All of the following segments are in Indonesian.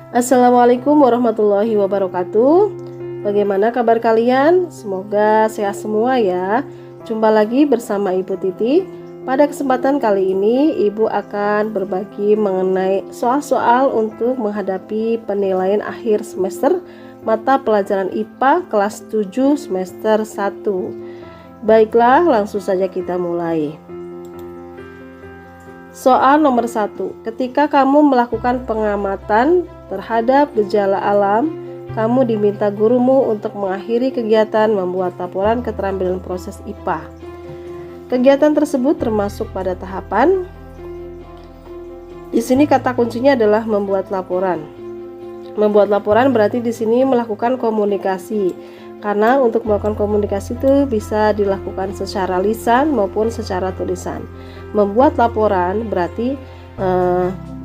Assalamualaikum warahmatullahi wabarakatuh. Bagaimana kabar kalian? Semoga sehat semua ya. Jumpa lagi bersama Ibu Titi. Pada kesempatan kali ini Ibu akan berbagi mengenai soal-soal untuk menghadapi penilaian akhir semester mata pelajaran IPA kelas 7 semester 1. Baiklah, langsung saja kita mulai. Soal nomor 1. Ketika kamu melakukan pengamatan terhadap gejala alam, kamu diminta gurumu untuk mengakhiri kegiatan membuat laporan keterampilan proses IPA. Kegiatan tersebut termasuk pada tahapan. Di sini kata kuncinya adalah membuat laporan. Membuat laporan berarti di sini melakukan komunikasi. Karena untuk melakukan komunikasi itu bisa dilakukan secara lisan maupun secara tulisan. Membuat laporan berarti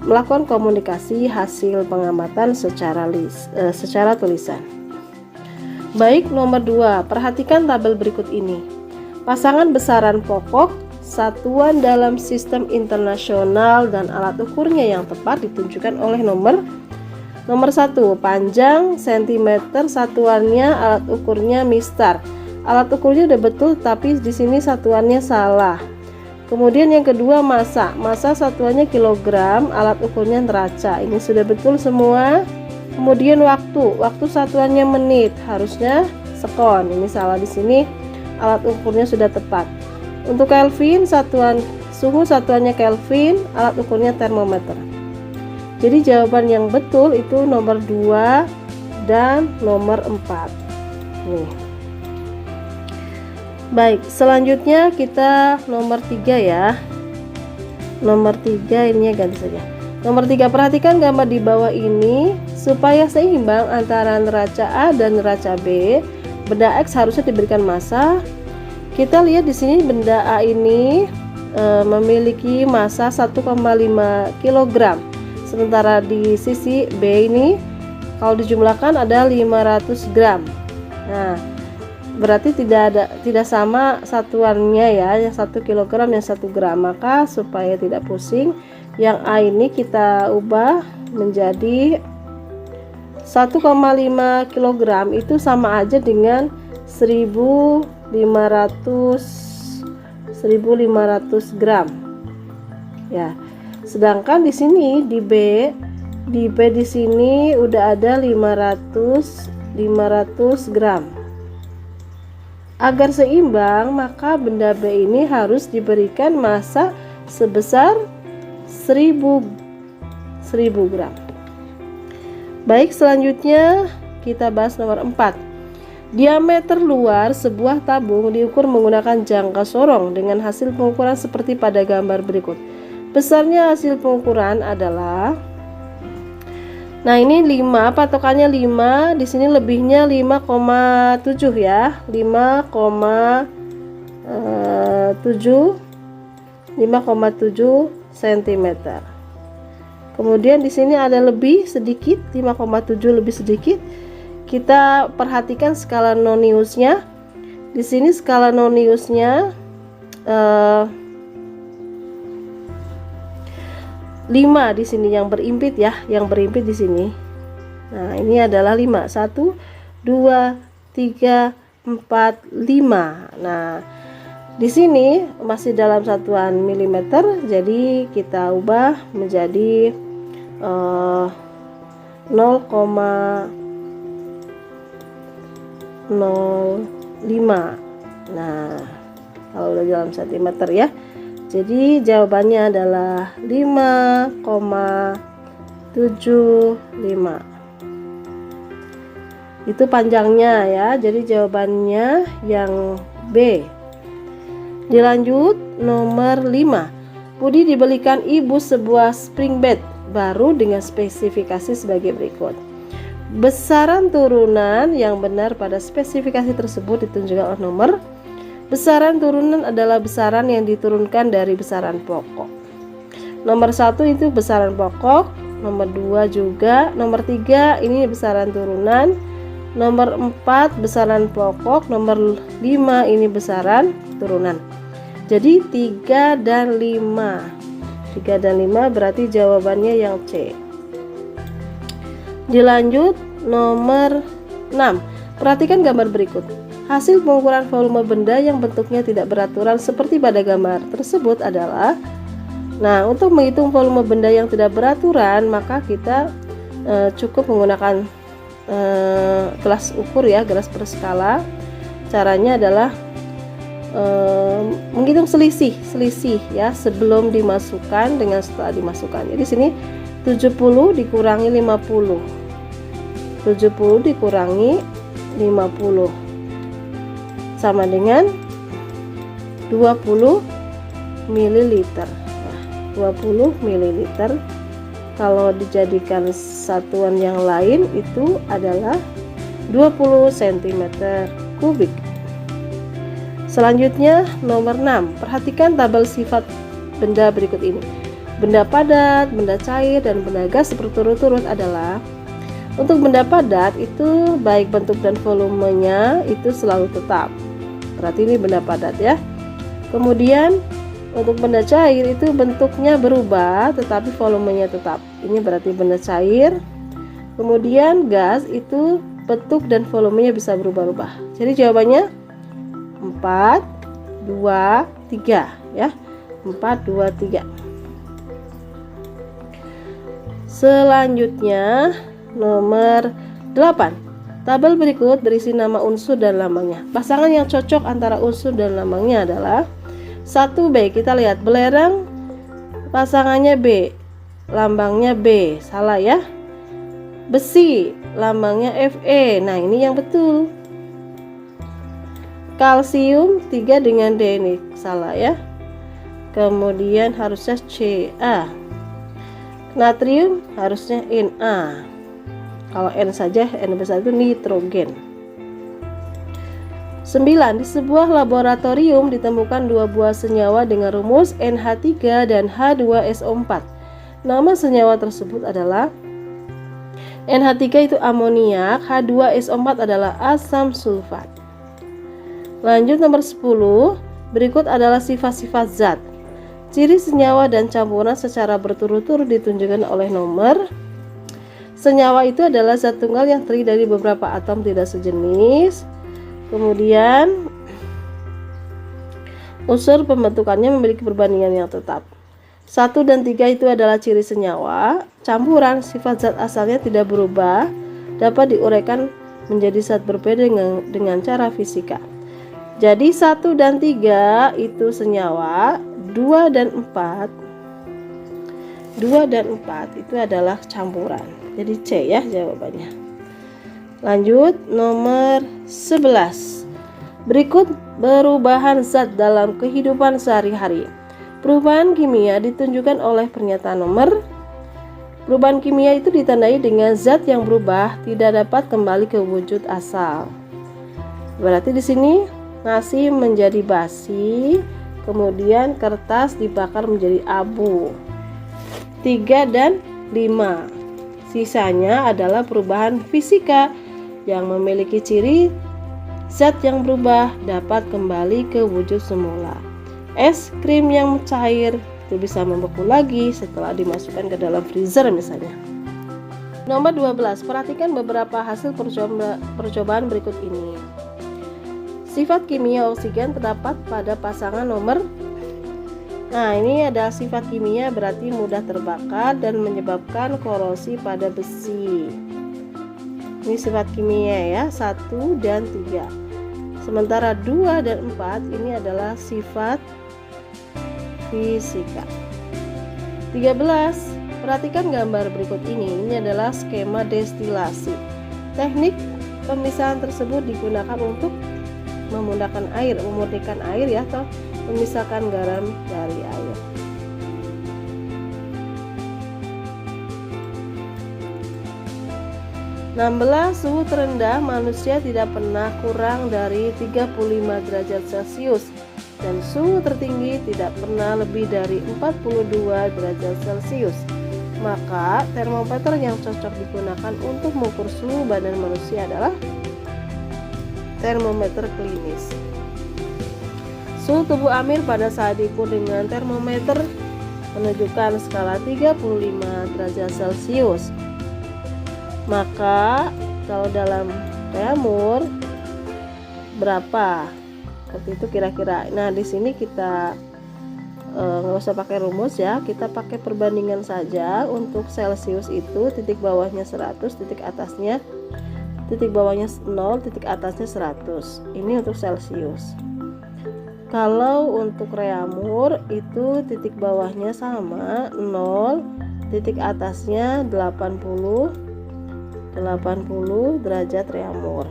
melakukan komunikasi hasil pengamatan secara tulisan. Baik, nomor 2, perhatikan tabel berikut ini. Pasangan besaran pokok, satuan dalam sistem internasional dan alat ukurnya yang tepat ditunjukkan oleh nomor 1, panjang cm, satuannya alat ukurnya mistar. Alat ukurnya udah betul tapi di sini satuannya salah. Kemudian yang kedua massa satuannya kilogram, alat ukurnya neraca. Ini sudah betul semua. Kemudian waktu satuannya menit, harusnya sekon. Ini salah di sini. Alat ukurnya sudah tepat. Untuk Kelvin, satuan suhu satuannya Kelvin, alat ukurnya termometer. Jadi jawaban yang betul itu nomor 2 dan nomor 4. Nih. Baik, selanjutnya kita nomor 3 ya. Nomor 3 ini ganti saja. Nomor 3, perhatikan gambar di bawah ini. Supaya seimbang antara neraca A dan neraca B, benda X harusnya diberikan massa. Kita lihat di sini benda A ini memiliki massa 1,5 kg. Sementara di sisi B ini kalau dijumlahkan ada 500 gram. Nah, berarti tidak sama satuannya ya, yang 1 kg yang 1 gram. Maka supaya tidak pusing, yang A ini kita ubah menjadi 1,5 kg itu sama aja dengan 1500 gram. Ya. Sedangkan di sini di B di sini udah ada 500 gram. Agar seimbang, maka benda B ini harus diberikan massa sebesar 1000 gram. Baik, selanjutnya kita bahas nomor 4. Diameter luar sebuah tabung diukur menggunakan jangka sorong dengan hasil pengukuran seperti pada gambar berikut. Besarnya hasil pengukuran adalah, nah ini 5, patokannya 5, di sini lebihnya 5,7 ya, 5,7 cm. Kemudian di sini ada lebih sedikit, 5,7 lebih sedikit. Kita perhatikan skala noniusnya. Di sini skala noniusnya 5 di sini yang berimpit ya, yang berimpit di sini. Nah, ini adalah 5. 1 2 3 4 5. Nah, di sini masih dalam satuan milimeter, jadi kita ubah menjadi 0,05. Nah, kalau udah dalam sentimeter ya. Jadi jawabannya adalah 5,75. Itu panjangnya ya. Jadi jawabannya yang B. Dilanjut nomor 5. Budi dibelikan ibu sebuah spring bed baru dengan spesifikasi sebagai berikut. Besaran turunan yang benar pada spesifikasi tersebut ditunjukkan oleh nomor. Besaran turunan adalah besaran yang diturunkan dari besaran pokok. Nomor 1 itu besaran pokok, nomor 2 juga, nomor 3 ini besaran turunan, nomor 4 besaran pokok, nomor 5 ini besaran turunan. Jadi 3 dan 5. 3 dan 5 berarti jawabannya yang C. Dilanjut nomor 6. Perhatikan gambar berikut. Hasil pengukuran volume benda yang bentuknya tidak beraturan seperti pada gambar tersebut adalah. Nah, untuk menghitung volume benda yang tidak beraturan, maka kita cukup menggunakan gelas ukur ya, gelas berskala. Caranya adalah menghitung selisih ya sebelum dimasukkan dengan setelah dimasukkan. Jadi sini 70 dikurangi 50. 70 dikurangi 50 sama dengan 20 ml. Nah, 20 ml kalau dijadikan satuan yang lain itu adalah 20 cm kubik. Selanjutnya nomor 6. Perhatikan tabel sifat benda berikut ini. Benda padat, benda cair, dan benda gas berturut-turut adalah. Untuk benda padat itu baik bentuk dan volumenya itu selalu tetap. Berarti ini benda padat ya. Kemudian untuk benda cair itu bentuknya berubah tetapi volumenya tetap. Ini berarti benda cair. Kemudian gas itu bentuk dan volumenya bisa berubah-ubah. Jadi jawabannya 4, 2, 3 ya. 4, 2, 3. Selanjutnya nomor 8. Tabel berikut berisi nama unsur dan lambangnya. Pasangan yang cocok antara unsur dan lambangnya adalah 1B. Kita lihat belerang pasangannya B, lambangnya B. Salah ya. Besi lambangnya Fe. Nah, ini yang betul. Kalsium 3 dengan D ini salah ya. Kemudian harusnya Ca. Natrium harusnya Na. Kalau N saja, N besar itu nitrogen. 9. Di sebuah laboratorium ditemukan 2 buah senyawa dengan rumus NH3 dan H2SO4. Nama senyawa tersebut adalah NH3 itu amoniak, H2SO4 adalah asam sulfat. Lanjut nomor 10. Berikut adalah sifat-sifat zat. Ciri senyawa dan campuran secara berturut-turut ditunjukkan oleh nomor. Senyawa itu adalah zat tunggal yang terdiri dari beberapa atom tidak sejenis. Kemudian unsur pembentukannya memiliki perbandingan yang tetap. 1 dan 3 itu adalah ciri senyawa. Campuran sifat zat asalnya tidak berubah, dapat diuraikan menjadi zat berbeda dengan cara fisika. Jadi 1 dan 3 itu senyawa, 2 dan 4 itu adalah campuran. Jadi C ya jawabannya. Lanjut nomor 11. Berikut perubahan zat dalam kehidupan sehari-hari. Perubahan kimia ditunjukkan oleh pernyataan nomor. Perubahan kimia itu ditandai dengan zat yang berubah tidak dapat kembali ke wujud asal. Berarti di sini nasi menjadi basi, kemudian kertas dibakar menjadi abu. 3 dan 5. Sisanya adalah perubahan fisika yang memiliki ciri zat yang berubah dapat kembali ke wujud semula. Es krim yang cair itu bisa membeku lagi setelah dimasukkan ke dalam freezer misalnya. Nomor 12. Perhatikan beberapa hasil percobaan berikut ini. Sifat kimia oksigen terdapat pada pasangan nomor. Nah, ini ada sifat kimia berarti mudah terbakar dan menyebabkan korosi pada besi. Ini sifat kimia ya, 1 dan 3. Sementara 2 dan 4 ini adalah sifat fisika. 13. Perhatikan gambar berikut ini. Ini adalah skema destilasi. Teknik pemisahan tersebut digunakan untuk memurnikan air ya, atau memisahkan garam dari air. Suhu terendah manusia tidak pernah kurang dari 35 derajat Celcius dan suhu tertinggi tidak pernah lebih dari 42 derajat Celcius. Maka termometer yang cocok digunakan untuk mengukur suhu badan manusia adalah termometer klinis. Suhu tubuh Amir pada saat diukur dengan termometer menunjukkan skala 35 derajat Celcius. Maka kalau dalam reamur berapa? Seperti itu kira-kira. Nah, di sini kita nggak usah pakai rumus ya, kita pakai perbandingan saja. Untuk Celcius itu titik bawahnya 100, titik bawahnya 0, titik atasnya 100. Ini untuk Celcius. Kalau untuk reamur itu titik bawahnya sama 0, titik atasnya 80 derajat reamur.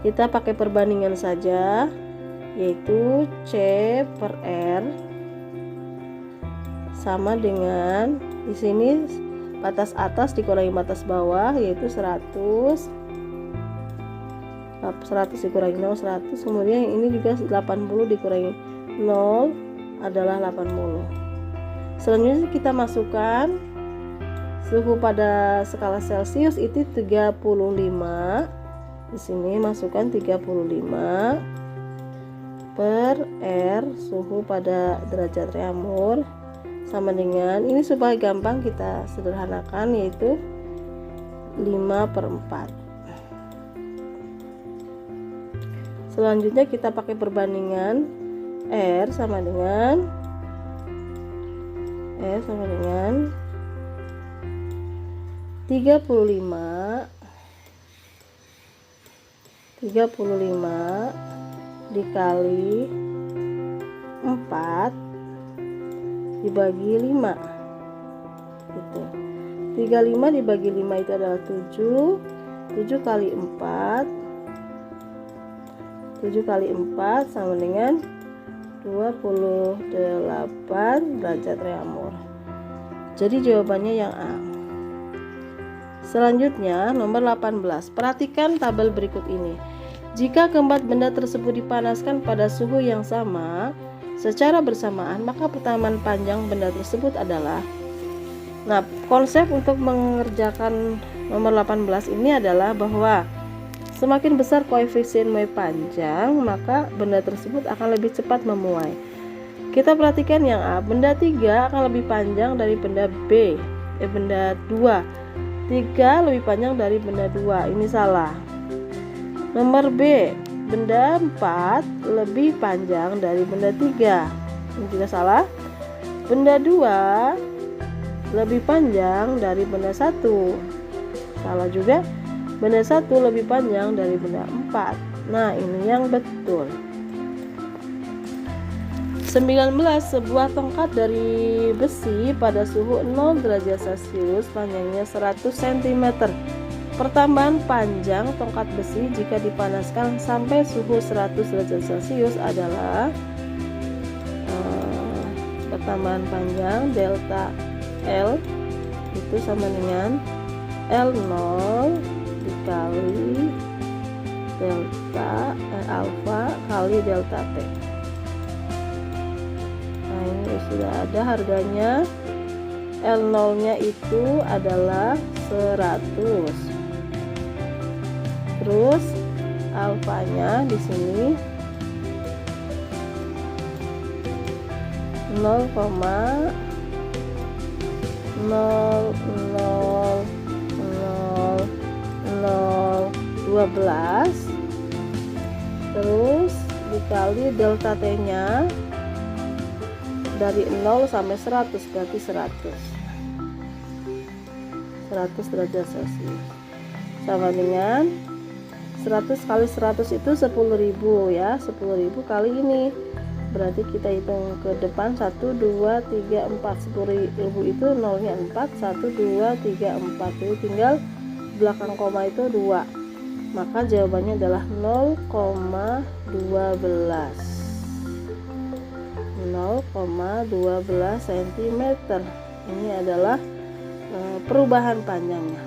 Kita pakai perbandingan saja, yaitu C per R sama dengan di sini batas atas dikurangi batas bawah, yaitu 100 dikurangi 0 100, kemudian ini juga 80 dikurangi 0 adalah 80. Selanjutnya kita masukkan suhu pada skala Celcius itu 35. Di sini masukkan 35 per R suhu pada derajat reamur sama dengan ini, supaya gampang kita sederhanakan, yaitu 5/4. Selanjutnya kita pakai perbandingan R sama dengan 35 dikali 4 dibagi 5 gitu. 35 dibagi 5 itu adalah 7. 7 kali 4 sama dengan 28 derajat reamur. Jadi jawabannya yang A. Selanjutnya nomor 18. Perhatikan tabel berikut ini. Jika keempat benda tersebut dipanaskan pada suhu yang sama secara bersamaan, maka pertamaan panjang benda tersebut adalah. Nah, konsep untuk mengerjakan nomor 18 ini adalah bahwa semakin besar koefisien muai panjang, maka benda tersebut akan lebih cepat memuai. Kita perhatikan yang A, benda 3 akan lebih panjang dari benda benda 2. 3 lebih panjang dari benda 2. Ini salah. Nomor B, benda 4 lebih panjang dari benda 3. Ini juga salah. Benda 2 lebih panjang dari benda 1. Salah juga. Benda 1 lebih panjang dari benda 4. Nah, ini yang betul. 19. Sebuah tongkat dari besi pada suhu 0 derajat Celcius panjangnya 100 cm. Pertambahan panjang tongkat besi jika dipanaskan sampai suhu 100 derajat Celcius adalah pertambahan panjang delta L itu sama dengan L0 dikali delta alfa kali delta T. Nah, ini sudah ada harganya. L0 nya itu adalah 100. Terus alfanya di sini 0,000012 terus dikali delta T nya dari 0 sampai 100 berarti 100 derajat Celcius sama dengan 100 kali 100 itu 10.000 ya. 10.000 kali ini berarti kita hitung ke depan 1, 2, 3, 4. 10.000 itu nolnya 4, 1, 2, 3, 4. Jadi tinggal belakang koma itu 2. Maka jawabannya adalah 0,12 cm. Ini adalah perubahan panjangnya.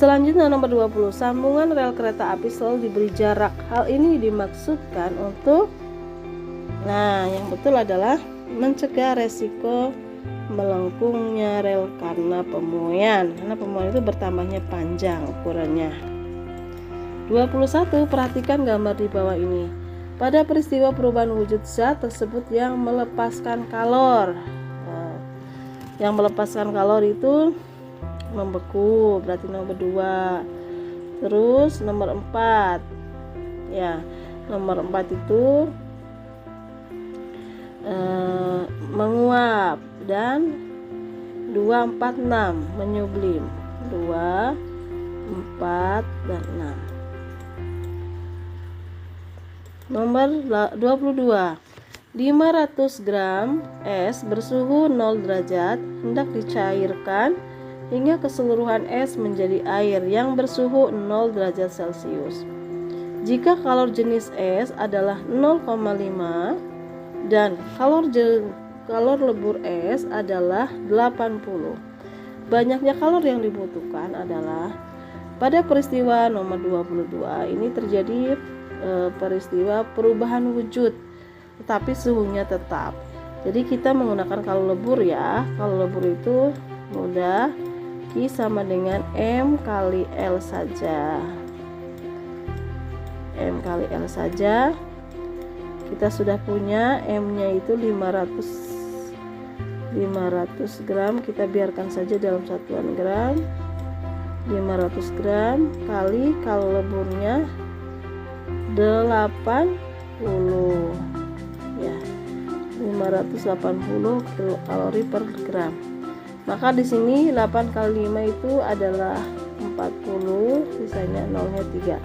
Selanjutnya nomor 20. Sambungan rel kereta api selalu diberi jarak. Hal ini dimaksudkan untuk yang betul adalah mencegah resiko melengkungnya rel karena pemuaian. Karena pemuaian itu bertambahnya panjang ukurannya. 21. Perhatikan gambar di bawah ini. Pada peristiwa perubahan wujud zat tersebut yang melepaskan kalor. Yang melepaskan kalori itu membeku, berarti nomor 2. Terus nomor 4. Ya, nomor 4 itu menguap, dan 2, 4, 6 menyublim. 2, 4, dan 6. Nomor 22. 500 gram es bersuhu 0 derajat hendak dicairkan hingga keseluruhan es menjadi air yang bersuhu 0 derajat Celcius. Jika kalor jenis es adalah 0,5 dan kalor lebur es adalah 80. Banyaknya kalor yang dibutuhkan adalah pada peristiwa nomor 22 ini terjadi peristiwa perubahan wujud, tetapi suhunya tetap. Jadi kita menggunakan kalor lebur ya. Kalor lebur itu mudah, Q sama dengan M kali L saja. M kali L saja. Kita sudah punya M-nya itu 500 gram, kita biarkan saja dalam satuan gram. 500 gram kali kalor leburnya 80 ya, 580 kilokalori per gram. Maka di sini 8 kali 5 itu adalah 40, sisanya nolnya 3.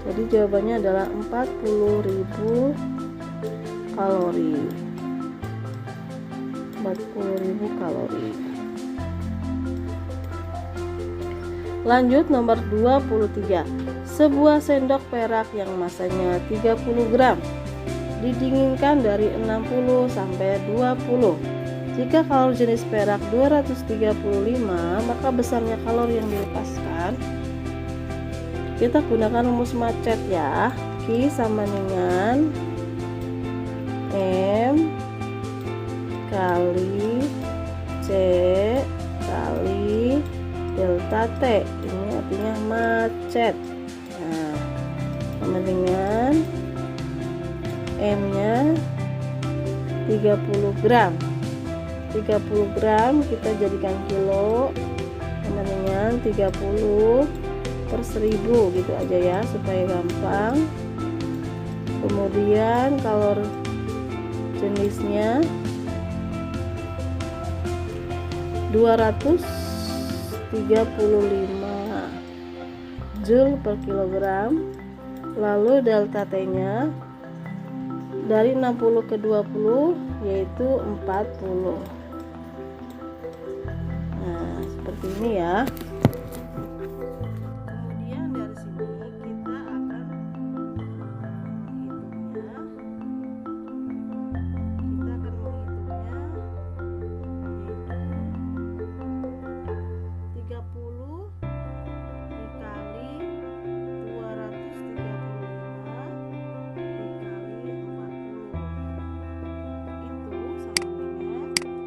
Jadi jawabannya adalah 40.000 kalori. 40.000 kalori. Lanjut nomor 23. Sebuah sendok perak yang masanya 30 gram didinginkan dari 60 sampai 20. Jika kalor jenis perak 235, maka besarnya kalor yang dilepaskan. Kita gunakan rumus macet ya. Q sama dengan M kali C kali delta T. Ini artinya macet. Nah, sama dengan M-nya 30 gram. 30 gram kita jadikan kilo, sama dengan 30 per 1000 gitu aja ya, supaya gampang. Kemudian kalor jenisnya 235 Joule per kilogram. Lalu delta T-nya dari 60 ke 20 yaitu 40. Nah, seperti ini ya. Kemudian dari sini kita akan menghitungnya. Kita akan menghitungnya 30 dikali 235 dikali 40. Itu sama dengan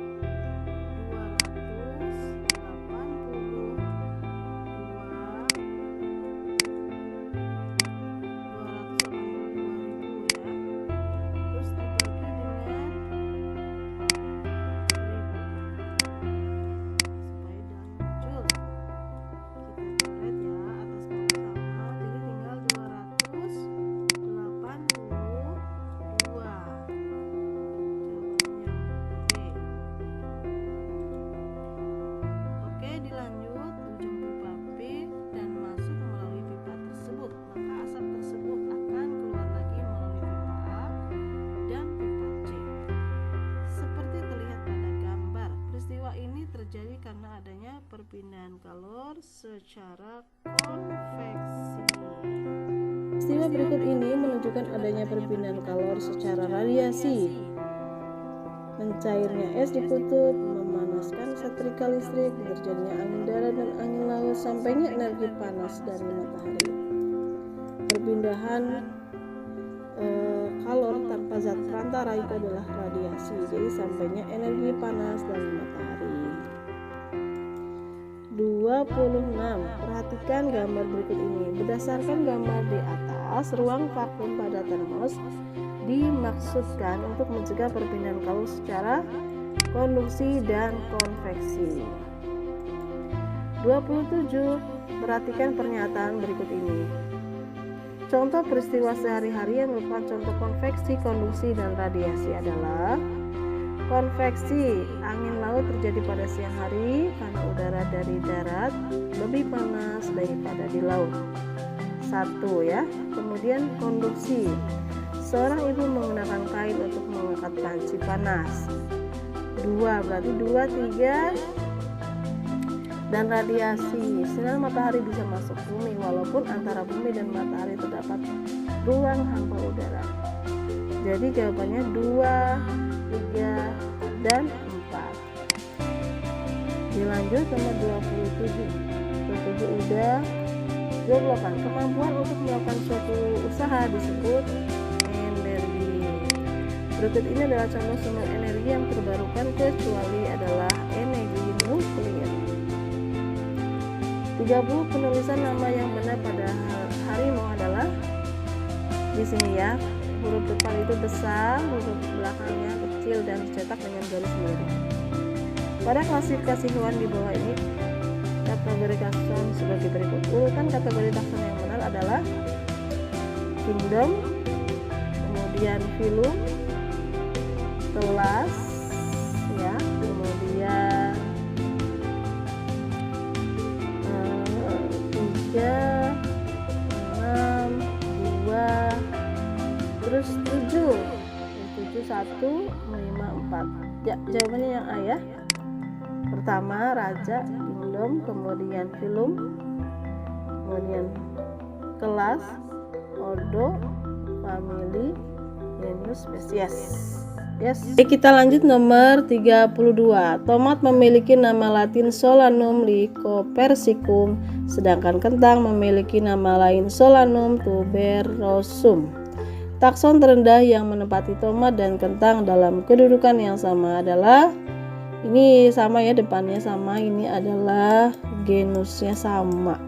'Adanya perpindahan kalor secara konveksi'. Peristiwa berikut ini menunjukkan adanya perpindahan kalor secara radiasi. Mencairnya es di kutub, memanaskan setrika listrik, terjadinya angin darat dan angin laut, sampainya energi panas dari matahari. Perpindahan kalor tanpa zat perantara itu adalah radiasi. Jadi sampainya energi panas dari matahari. 26. Perhatikan gambar berikut ini. Berdasarkan gambar di atas, ruang vakum pada termos dimaksudkan untuk mencegah perpindahan kalor secara konduksi dan konveksi. 27. Perhatikan pernyataan berikut ini. Contoh peristiwa sehari-hari yang merupakan contoh konveksi, konduksi, dan radiasi adalah konveksi. Angin laut terjadi pada siang hari karena udara dari darat lebih panas daripada di laut. 1 ya. Kemudian konduksi. Seorang ibu menggunakan kain untuk mengangkat panci panas. 2 berarti 2, 3. Dan radiasi. Sinar matahari bisa masuk bumi walaupun antara bumi dan matahari terdapat ruang hampa udara. Jadi jawabannya 2, 3, dan 4. Dilanjut nomor 27. 27 udah. 28. Kemampuan untuk melakukan suatu usaha disebut energi. Berikut ini adalah contoh sumber energi yang terbarukan kecuali adalah energi nuklir. 30. Penulisan nama yang benar pada harimau adalah di sini ya. Huruf depan itu besar, huruf belakangnya kecil dan dicetak dengan garis miring. Pada klasifikasi hewan di bawah ini kategori takson sebagai berikut. Urutan kategori takson yang benar adalah kingdom, kemudian filum, kelas ya, kemudian 3, 6, 2, terus 7, 1, 5, 4. Ya, jawabannya yang A ya. Pertama raja, kingdom, kemudian filum, kemudian kelas, ordo, family, genus, spesies. Yes. Oke, kita lanjut nomor 32. Tomat memiliki nama Latin Solanum lycopersicum, sedangkan kentang memiliki nama lain Solanum tuberosum. Takson terendah yang menempati tomat dan kentang dalam kedudukan yang sama adalah ini sama ya, depannya sama, ini adalah genusnya sama.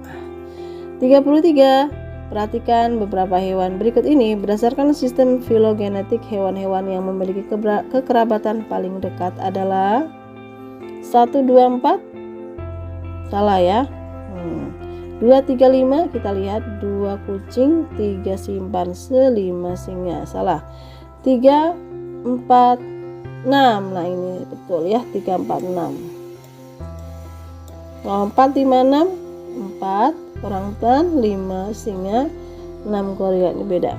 33. Perhatikan beberapa hewan berikut ini berdasarkan sistem filogenetik. Hewan-hewan yang memiliki kekerabatan paling dekat adalah 1, 2, 4. Salah ya. 2, 3, 5. Kita lihat 2 kucing, 3 simpanse, 5 singa. Salah. 3, 4, 6. Nah ini betul ya, 3, 4, 6. 4, 5, 6. 4 orangutan, 5 singa, 6 gorila. Ini beda.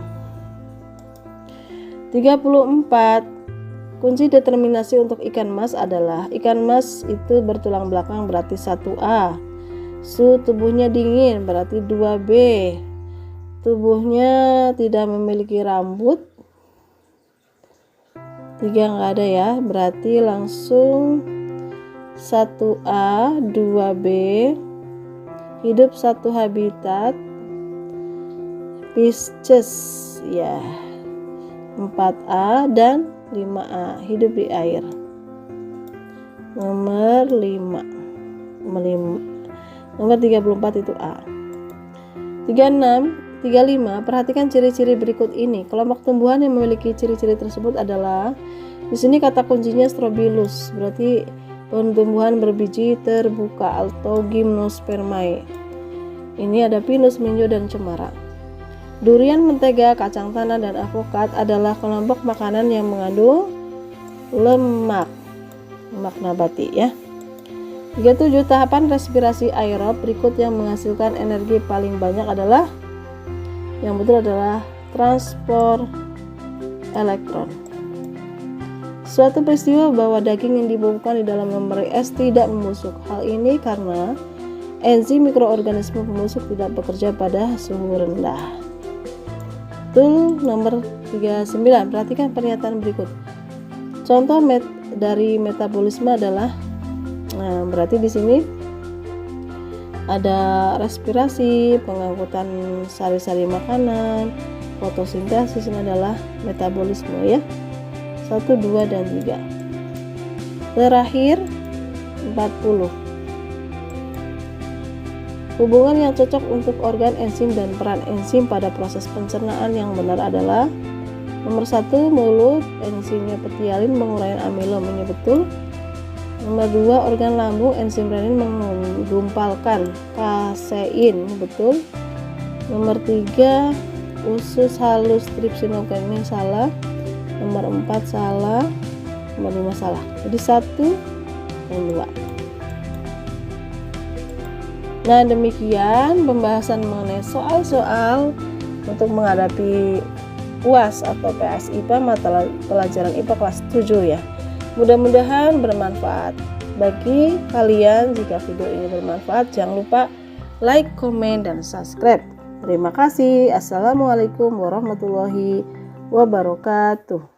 34. Kunci determinasi untuk ikan mas adalah ikan mas itu bertulang belakang berarti 1A. Suhu tubuhnya dingin berarti 2B. Tubuhnya tidak memiliki rambut. 3 nggak ada ya, berarti langsung 1A, 2B. Hidup satu habitat, Pisces ya, 4A dan 5A, hidup di air. Nomor 5. Nomor 34 itu A. 36, 35. Perhatikan ciri-ciri berikut ini. Kelompok tumbuhan yang memiliki ciri-ciri tersebut adalah, di sini kata kuncinya strobilus, berarti tumbuhan berbiji terbuka atau gimnospermae. Ini ada pinus, minjo, dan cemara. Durian, mentega, kacang tanah, dan avokat adalah kelompok makanan yang mengandung lemak nabati ya. 37. Tahapan respirasi aerob berikut yang menghasilkan energi paling banyak adalah, yang betul adalah transport elektron. Suatu peristiwa bahwa daging yang dibungkuskan di dalam lemari es tidak membusuk. Hal ini karena enzim mikroorganisme pembusuk tidak bekerja pada suhu rendah. Betul. Nomor 39. Perhatikan pernyataan berikut. Contoh dari metabolisme adalah, nah berarti di sini ada respirasi, pengangkutan sari-sari makanan, fotosintesis. Ini adalah metabolisme ya. 1, 2, dan 3. Terakhir 40. Hubungan yang cocok untuk organ enzim dan peran enzim pada proses pencernaan yang benar adalah Nomor 1, mulut, enzimnya petialin menguraikan amilom, ini betul. Nomor 2, organ lambung, enzim renin menggumpalkan kasein, betul. Nomor 3, usus halus tripsinogen, ini salah. Nomor 4 salah. Nomor 5 salah. Jadi 1 dan 2. Nah, demikian pembahasan mengenai soal-soal untuk menghadapi UAS atau PSIPA mata pelajaran IPA kelas 7 ya. Mudah-mudahan bermanfaat bagi kalian. Jika video ini bermanfaat, jangan lupa like, komen, dan subscribe. Terima kasih. Assalamualaikum warahmatullahi wabarakatuh.